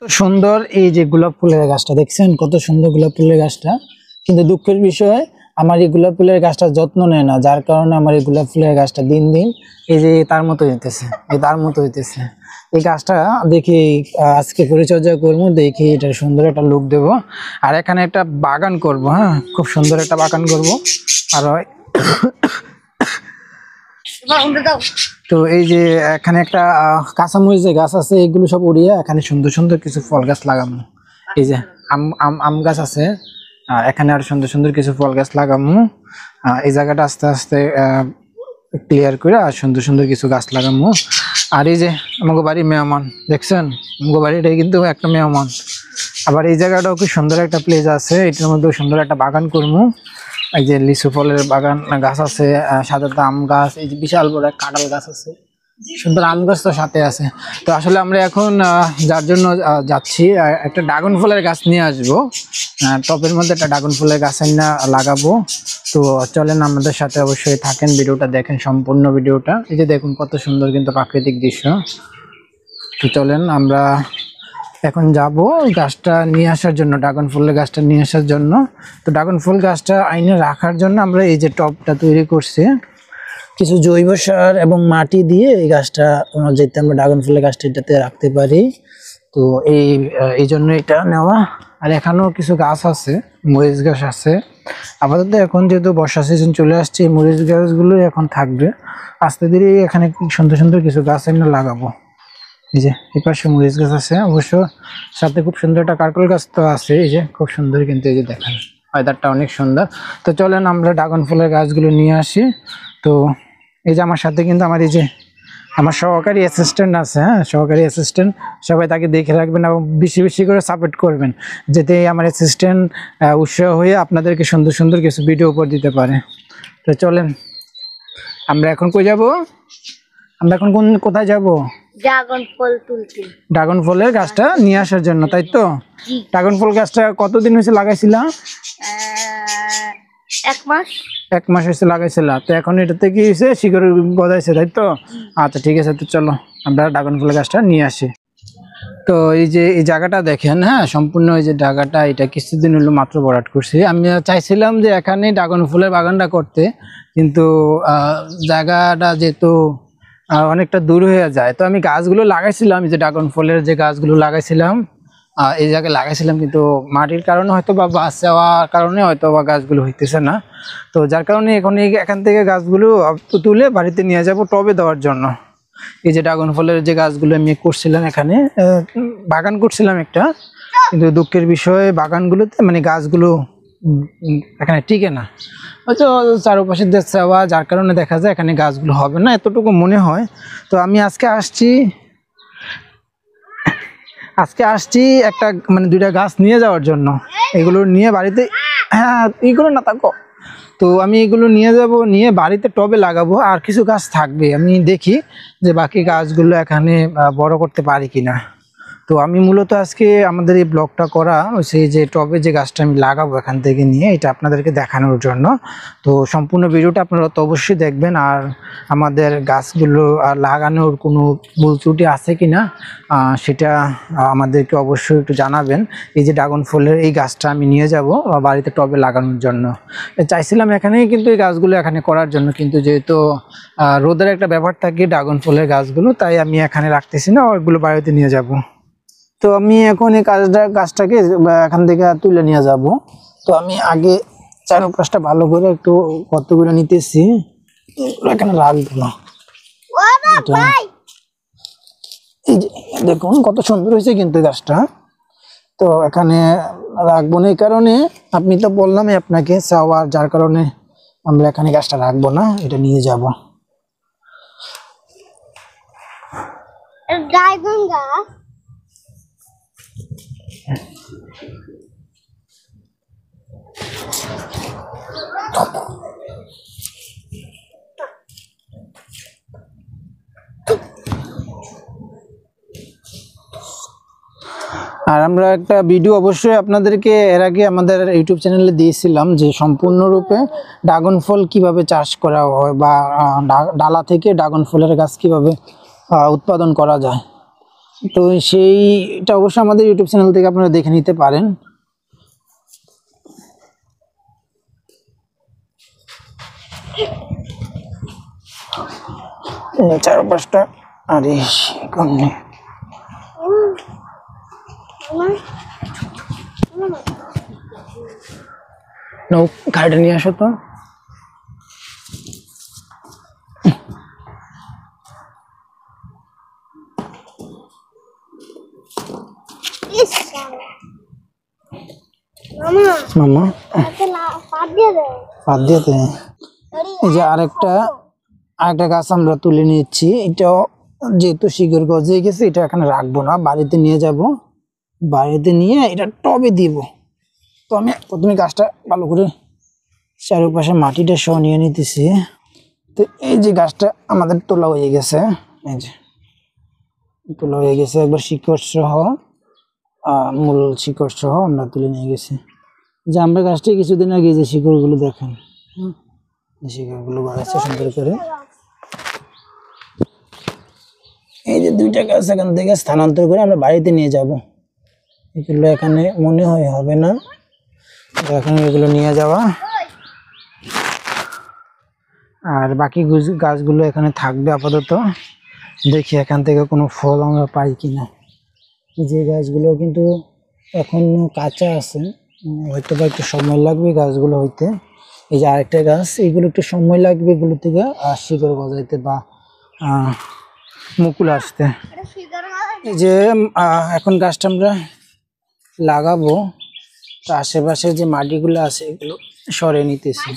তো সুন্দর এই যে গোলাপ ফুলের গাছটা দেখছেন, কত সুন্দর গোলাপ ফুলের গাছটা। কিন্তু দুঃখের বিষয় আমার এই গোলাপ ফুলের গাছটা যত্ন নেয় না, যার কারণে আমার এই গোলাপ ফুলের গাছটা দিন দিন এই যে তার মতো হইতেছে, এই গাছটা দেখি আজকে পরিচর্যা করবো, দেখি এটা সুন্দর একটা লুক দেবো। আর এখানে একটা বাগান করব, হ্যাঁ খুব সুন্দর একটা বাগান করব। আর তো এই যে এখানে একটা কাঁচামরিচের গাছ আছে, এগুলো সব উড়িয়ে এখানে সুন্দর সুন্দর কিছু ফল গাছ লাগাবো। এই যে আম গাছ আছে, এখানে আর সুন্দর সুন্দর কিছু ফল গাছ লাগাবো। এই জায়গাটা আস্তে আস্তে ক্লিয়ার করে আর সুন্দর সুন্দর কিছু গাছ লাগাবো। আর এই যে আমাকে বাড়ি মেহমান দেখছেন, আমাকে বাড়িটা কিন্তু একটা মেহমান। আবার এই জায়গাটাও খুব সুন্দর একটা প্লেস আছে, এটার মধ্যে সুন্দর একটা বাগান করবো। এই যে লিচু ফলের বাগান গাছ আছে, সাথে আম গাছ, এই যে বিশাল বড় কাঁঠাল গাছ আছে, সুন্দর আম গাছ তো সাথে আছে। তো আসলে আমরা এখন যার জন্য যাচ্ছি একটা ড্রাগন ফলের গাছ নিয়ে আসবো, টবের মধ্যে একটা ড্রাগন ফলের গাছ না লাগাবো। তো চলেন আমাদের সাথে অবশ্যই থাকেন, ভিডিওটা দেখেন সম্পূর্ণ ভিডিওটা। এই যে দেখুন কত সুন্দর কিন্তু প্রাকৃতিক দৃশ্য। তো চলেন আমরা এখন যাব গাছটা নিয়ে আসার জন্য, ড্রাগন ফুলের গাছটা নিয়ে আসার জন্য। তো ড্রাগন ফুল গাছটা আইনে রাখার জন্য আমরা এই যে টবটা তৈরি করছি, কিছু জৈব সার এবং মাটি দিয়ে এই গাছটা যেতে আমরা ড্রাগন ফুলের গাছটা এটাতে রাখতে পারি। তো এই জন্য এটা নেওয়া। আর এখানেও কিছু গাছ আছে, মরিচ গাছ আছে। আপাতত এখন যেহেতু বর্ষা সিজন চলে আসছে, মরিচ গাছগুলো এখন থাকবে। আস্তে ধীরে এখানে সুন্দর সুন্দর কিছু গাছ এনে লাগাবো। এই যে এই পাশে মরিচ গাছ আছে, অবশ্য সাথে খুব সুন্দর একটা কারকল গাছ তো আছে। এই যে খুব সুন্দর কিন্তু এই যে দেখেন ওয়েদারটা অনেক সুন্দর। তো চলেন আমরা ড্রাগন ফুলের গাছগুলো নিয়ে আসি। তো এই যে আমার সাথে কিন্তু আমার এই যে আমার সহকারী অ্যাসিস্ট্যান্ট আছে, হ্যাঁ সহকারী অ্যাসিস্ট্যান্ট, সবাই তাকে দেখে রাখবেন এবং বেশি বেশি করে সাপোর্ট করবেন, যাতে আমার অ্যাসিস্ট্যান্ট উৎসাহ হয়ে আপনাদেরকে সুন্দর সুন্দর কিছু ভিডিও উপর দিতে পারে। তো চলেন আমরা এখন কই যাব, আমরা এখন কোথায় যাব? ড্রাগন ফল তুলতে, ড্রাগন ফলের গাছটা নিয়ে আসার জন্য, তাই তো? ড্রাগন ফল গাছটা কতদিন হয়েছে লাগাইছিলাম? 1 মাস। 1 মাস হয়েছে লাগাইছিল। তো এখন এটাতে কি হয়েছে, শিকড় গজাইছে, তাই তো? আচ্ছা ঠিক আছে, তো চলো আমরা ড্রাগন ফলের গাছটা নিয়ে আসি। তো এই যে এই জায়গাটা দেখেন, হ্যাঁ সম্পূর্ণ এই যে জায়গাটা, এটা কিছুদিন হলো মাত্র ভরাট করছি। আমি চাইছিলাম যে এখানে ড্রাগন ফুলের বাগানটা করতে, কিন্তু জায়গাটা যেহেতু অনেকটা দূর হয়ে যায়, তো আমি গাছগুলো লাগাইছিলাম, এই যে ড্রাগন ফলের যে গাছগুলো লাগাইছিলাম এই জায়গায় লাগাইছিলাম, কিন্তু মাটির কারণে হয়তো বা বাস যাওয়ার কারণে হয়তো বা গাছগুলো হইতেছে না। তো যার কারণে এখন এখান থেকে গাছগুলো তুলে বাড়িতে নিয়ে যাব টবে দেওয়ার জন্য। এই যে ড্রাগন ফলের যে গাছগুলো আমি করছিলাম, এখানে বাগান করছিলাম একটা, কিন্তু দুঃখের বিষয় বাগানগুলোতে মানে গাছগুলো এখানে টিকে না, হয়তো চারপাশে দেশ চাওয়া, যার কারণে দেখা যায় এখানে গাছগুলো হবে না, এতটুকু মনে হয়। তো আমি আজকে আসছি একটা মানে 2টা গাছ নিয়ে যাওয়ার জন্য, এগুলো নিয়ে বাড়িতে, হ্যাঁ এইগুলো না থাকো, তো আমি এগুলো নিয়ে যাব, নিয়ে বাড়িতে টবে লাগাবো। আর কিছু গাছ থাকবে, আমি দেখি যে বাকি গাছগুলো এখানে বড় করতে পারি কিনা। তো আমি মূলত আজকে আমাদের এই ব্লগটা করা হচ্ছে যে টবে যে গাছটা আমি লাগাবো এখান থেকে নিয়ে, এটা আপনাদেরকে দেখানোর জন্য। তো সম্পূর্ণ ভিডিওটা আপনারা তো অবশ্যই দেখবেন। আর আমাদের গাছগুলো লাগানোর কোনো ভুল ত্রুটি আছে কিনা সেটা আমাদেরকে অবশ্যই একটু জানাবেন। এই যে ড্রাগন ফলের এই গাছটা আমি নিয়ে যাব বাড়িতে টবে লাগানোর জন্য, চাইছিলাম এখানে কিন্তু এই গাছগুলো এখানে করার জন্য, কিন্তু যেহেতু রোদের একটা ব্যাপার থাকে ড্রাগন ফলের গাছগুলো, তাই আমি এখানে রাখতেছি না, ওইগুলো বাড়িতে নিয়ে যাব। তো আমি এখন এই গাছটাকে এখান থেকে তুলে নিয়ে যাব। তো আমি আগে চারপাশটা ভালো করে একটু গর্ত করে নিতেছি, এখানে রাখবো না। এই যে দেখুন কত সুন্দর হয়েছে কিন্তু গাছটা, তো এখানে রাখবো না। এই কারণে আপনি তো বললামই আপনাকে চাওয়ার, যার কারণে আমরা এখানে গাছটা রাখবো না, এটা নিয়ে যাব। ড্রাগন গাছ আর আমরা একটা ভিডিও অবশ্যই আপনাদেরকে এর আগে আমাদের ইউটিউব চ্যানেলে দিয়েছিলাম, যে সম্পূর্ণরূপে ড্রাগন ফল কিভাবে চাষ করা হয় বা ডালা থেকে ড্রাগন ফলের গাছ কিভাবে উৎপাদন করা যায়। তো সেইটা অবশ্যই আমাদের ইউটিউব চ্যানেল থেকে আপনারা দেখে নিতে পারেন। চারপাশটা আরে কমনে নাও, গাড়িটা নিয়ে আসো তো। মামা বাদ দিয়ে দে। এই যে আরেকটা গাছ আমরা তুলে নিচ্ছি। এটাও যেহেতু শিকড় গজে গেছে, এটা এখানে রাখবো না, বাড়িতে নিয়ে যাব। বাড়িতে নিয়ে এটা টবে দিব। তো আমি প্রথমে গাছটা ভালো করে চারপাশে মাটিটা সহ নিয়ে নিতেছি। তো এই যে গাছটা আমাদের তোলা হয়ে গেছে, এই যে তোলা হয়ে গেছে একবার শিকড় সহ, মূল শিকড় সহ আমরা তুলে নিয়ে গেছি। যে আমরা গাছটি কিছুদিন আগে যে শিকড়গুলো দেখেন, শিকড়গুলো বাড়াচ্ছে সুন্দর করে। এই যে দুইটা গাছ এখান থেকে স্থানান্তর করে আমরা বাড়িতে নিয়ে যাব। এগুলো এখানে মনে হয় হবে না, এখানে এগুলো নিয়ে যাওয়া, আর বাকি গাছগুলো এখানে থাকবে আপাতত। দেখি এখান থেকে কোনো ফল আমরা পাই কিনা। এই যে গাছগুলো কিন্তু এখন কাঁচা আছে, হয়তো বা একটু সময় লাগবে গাছগুলো হইতে। এই যে আরেকটা গাছ, এইগুলো একটু সময় লাগবে এগুলো থেকে শিকড় গজাইতে বা মুকুল আসতে। এই যে এখন গাছটা আমরা লাগাবো, তো আশেপাশে যে মাটিগুলো আছে এগুলো সরে নিতেছি।